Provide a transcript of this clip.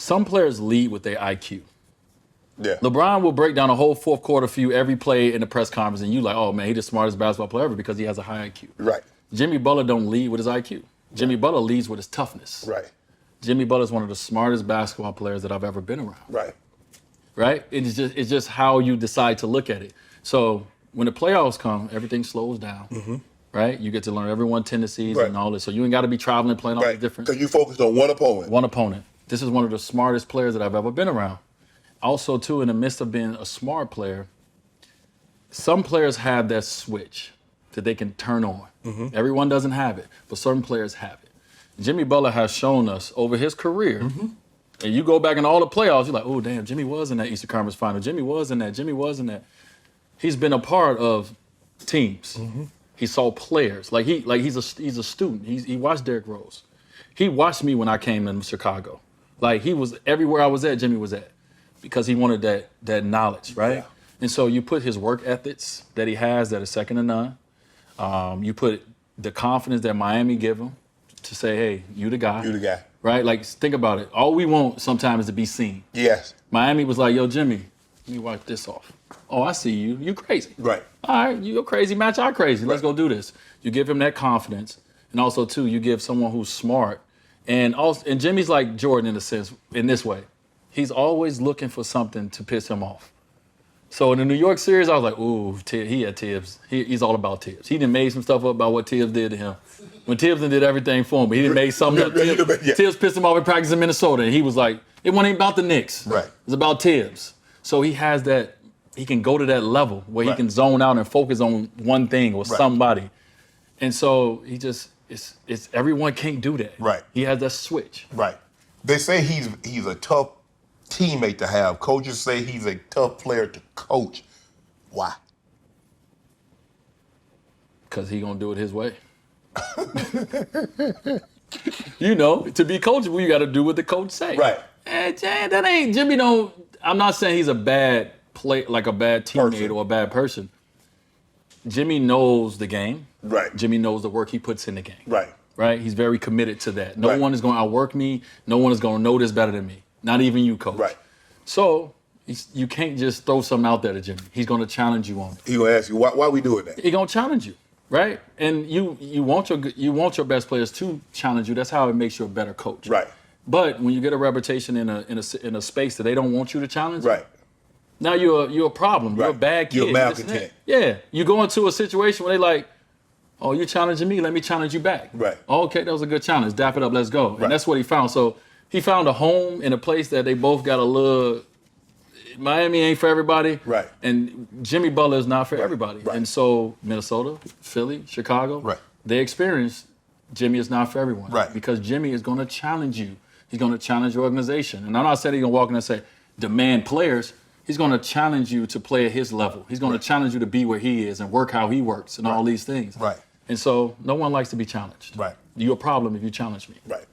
some players lead with their IQ. Yeah. LeBron will break down a whole fourth quarter for you every play in the press conference, and you like, oh man, he's the smartest basketball player ever because he has a high IQ. Right. Jimmy Butler don't lead with his IQ. Jimmy Butler leads with his toughness. Right. Jimmy Butler is one of the smartest basketball players that I've ever been around. Right. Right? It's just how you decide to look at it. So when the playoffs come, everything slows down. Right? You get to learn everyone's tendencies and all this. So you ain't got to be traveling, playing all the different. Because you focused on one opponent. One opponent. This is one of the smartest players that I've ever been around. Also, too, in the midst of being a smart player, some players have that switch that they can turn on. Everyone doesn't have it, but certain players have it. Jimmy Butler has shown us over his career, and you go back in all the playoffs, you're like, oh, damn, Jimmy was in that Eastern Conference Final. Jimmy was in that. Jimmy was in that. He's been a part of teams. He saw players. He's a student. He watched Derrick Rose. He watched me when I came in Chicago. Like, he was everywhere I was at, Jimmy was at. Because he wanted that knowledge, right? Yeah. And so you put his work ethics that he has that is second to none. You put the confidence that Miami give him to say, hey, you the guy. You the guy. Right? Like, think about it. All we want sometimes is to be seen. Yes. Miami was like, yo, Jimmy, let me wipe this off. Oh, I see you. You crazy. Right. All right, you're crazy, match I crazy. Let's go do this. You give him that confidence. And also, too, you give someone who's smart. And Jimmy's like Jordan in a sense, in this way. He's always looking for something to piss him off. So in the New York series, I was like, ooh, he had Tibbs. He's all about Tibbs. He done made some stuff up about what Tibbs did to him. When Tibbs did everything for him, but he done made something up. Tibbs pissed him off in practice in Minnesota, and he was like, it wasn't about the Knicks. Right. It was about Tibbs. So he has that, he can go to that level where he can zone out and focus on one thing or somebody. And so he just, it's everyone can't do that. Right. He has that switch. Right. They say he's a tough teammate to have. Coaches say he's a tough player to coach. Why? Because he gonna do it his way. You know, to be coachable, you got to do what the coach say. Right. And that ain't Jimmy. I'm not saying he's a bad like a bad teammate or a bad person. Jimmy knows the game. Right. Jimmy knows the work he puts in the game. Right. Right. He's very committed to that. No one is going to outwork me. No one is going to know this better than me. Not even you, coach. Right. So you can't just throw something out there to Jimmy. He's going to challenge you on it. He's going to ask you, why we doing that? He's going to challenge you, right? And you want your best players to challenge you. That's how it makes you a better coach. Right. But when you get a reputation in a space that they don't want you to challenge, right. Now you're a problem. You're a bad kid. You're malcontent. Yeah. You go into a situation where they like, oh, you're challenging me. Let me challenge you back. Right. Oh, okay, that was a good challenge. Dap it up. Let's go. Right. And that's what he found. So he found a home in a place that they both got a little. Miami ain't for everybody. Right. And Jimmy Butler is not for everybody. Right. And so Minnesota, Philly, Chicago, they experienced Jimmy is not for everyone. Right. Because Jimmy is going to challenge you. He's going to challenge your organization. And I'm not saying he's going to walk in and say, demand players. He's going to challenge you to play at his level. He's going to challenge you to be where he is and work how he works and all these things. Right. And so no one likes to be challenged. Right. You're a problem if you challenge me. Right.